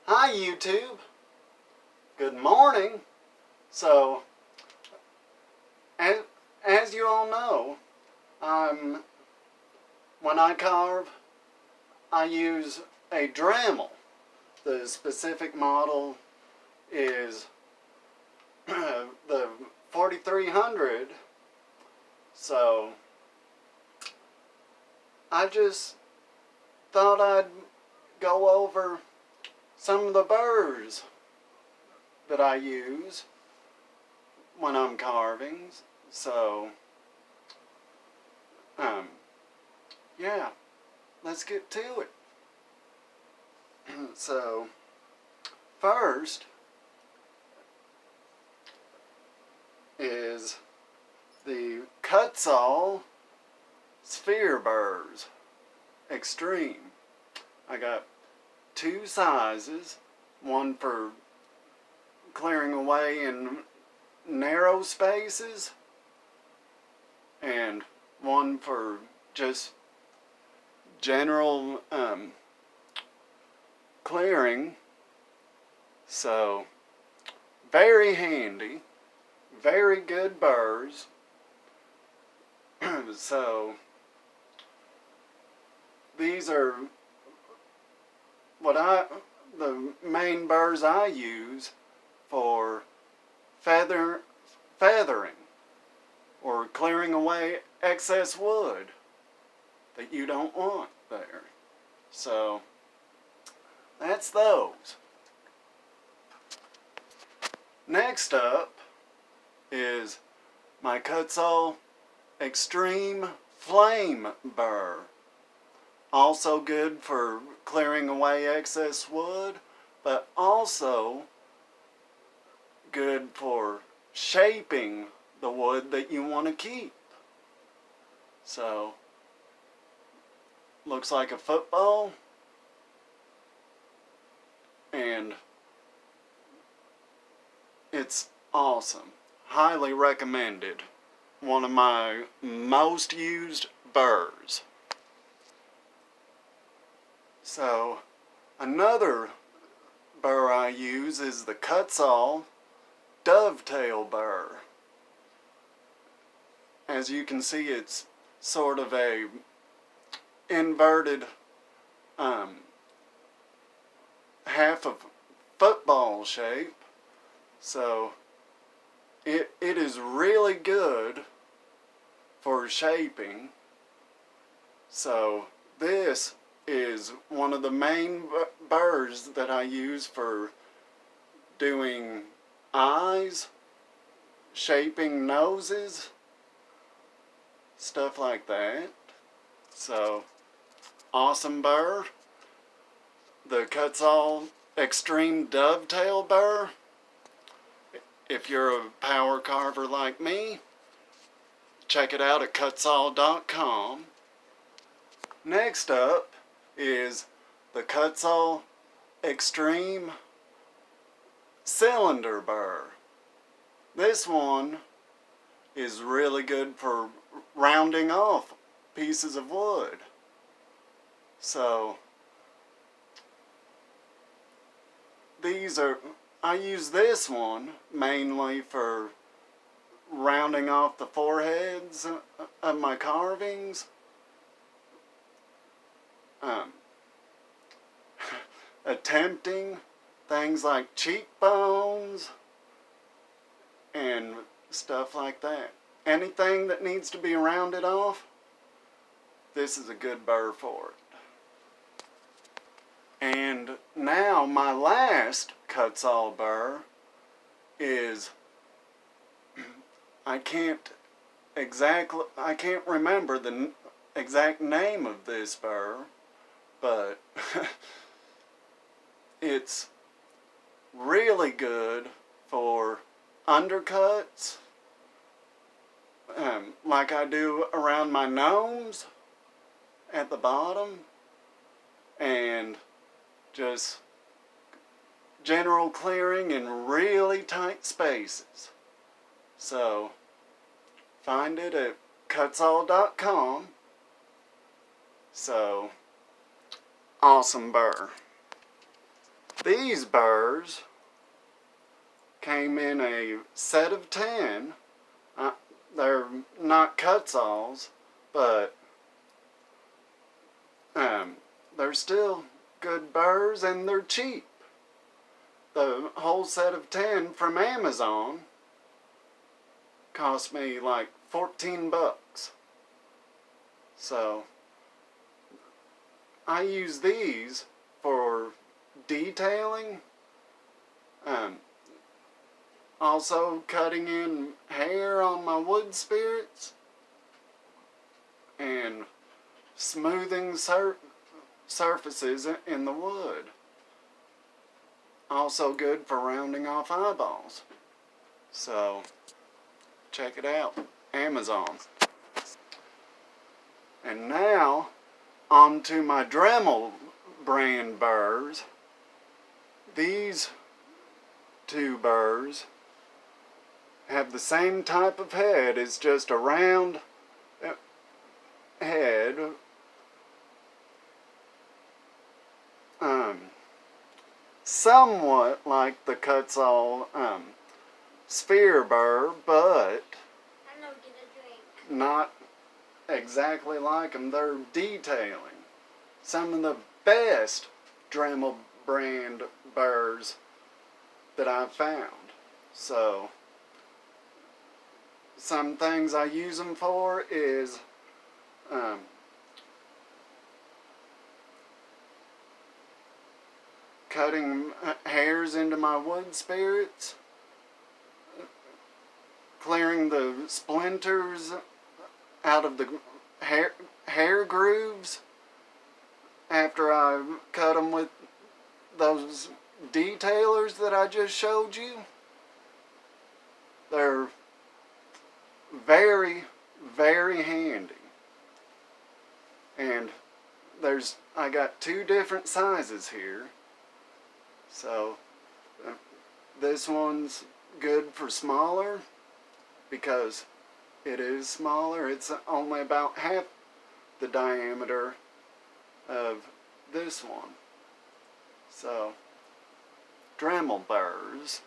Hi YouTube, good morning. So, as you all know, when I carve, I use a dremel. The specific model is the 4300. So, I just thought I'd go over some of the burrs that I use when I'm carving. So, yeah, let's get to it. So, first is the Kutzall sphere burrs extreme. I got two sizes, one for clearing away in narrow spaces and one for just general clearing. So very handy, very good burrs. So these are the main burrs I use for feathering or clearing away excess wood that you don't want there. So that's those. Next up is my Kutzall Extreme Flame Burr. Also good for clearing away excess wood, but also good for shaping the wood that you want to keep. So, looks like a football, and it's awesome. Highly recommended. One of my most used burrs. So, another burr I use is the Kutzall dovetail burr. As you can see, it's sort of a inverted half of football shape. So it is really good for shaping. So this is one of the main burrs that I use for doing eyes, shaping noses, stuff like that. So, awesome burr. The Kutzall Extreme Dovetail Burr. If you're a power carver like me, check it out at kutzall.com. Next up is the Kutzall Extreme Cylinder Burr. This one is really good for rounding off pieces of wood. So I use this one mainly for rounding off the foreheads of my carvings. Attempting things like cheekbones and stuff like that. Anything that needs to be rounded off, this is a good burr for it. And now my last Kutzall burr is, I can't remember the exact name of this burr, but it's really good for undercuts, like I do around my nose at the bottom, and just general clearing in really tight spaces. So find it at kutzall.com. So awesome burr. These burrs came in a set of 10. They're not cut-saws, but they're still good burrs and they're cheap. The whole set of 10 from Amazon cost me like 14 bucks. So I use these for detailing, also cutting in hair on my wood spirits, and smoothing surfaces in the wood. Also good for rounding off eyeballs. So check it out, Amazon. And now on to my Dremel brand burrs. These two burrs have the same type of head. It's just a round head, somewhat like the cut-saw sphere burr, but not exactly like them. They're detailing. Some of the best Dremel brand burrs that I've found. So some things I use them for is cutting hairs into my wood spirits, clearing the splinters out of the hair grooves after I cut them with those detailers that I just showed you. They're very, very handy. And I got two different sizes here. So this one's good for smaller because it is smaller. It's only about half the diameter of this one. So Dremel burrs.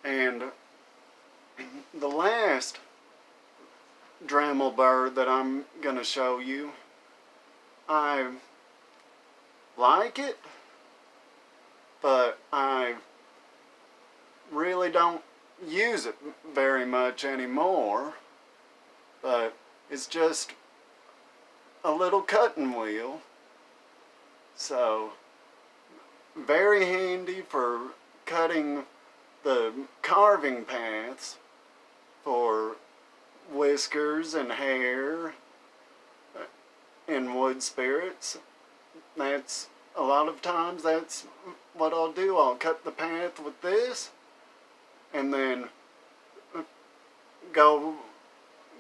And the last Dremel burr that I'm going to show you, I like it, but I really don't use it very much anymore. But it's just a little cutting wheel. So very handy for cutting the carving paths for whiskers and hair in wood spirits. That's a lot of times that's what I'll do. I'll cut the path with this and then go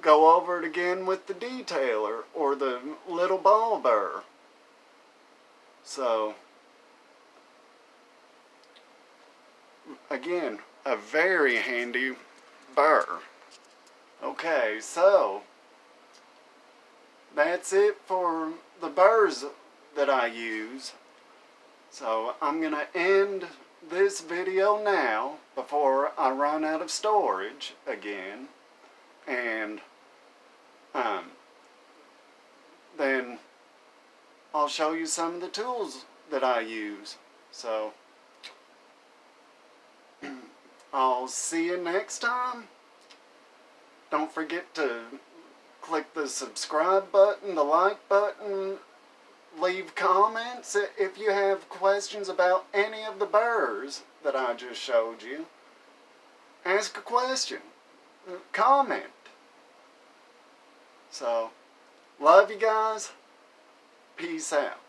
over it again with the detailer or the little ball burr. So again, a very handy burr. Okay, so that's it for the burrs that I use. So I'm going to end this video now before I run out of storage again. And then I'll show you some of the tools that I use. So I'll see you next time. Don't forget to click the subscribe button, the like button, leave comments if you have questions about any of the burrs that I just showed you. Ask a question, comment. So, love you guys. Peace out.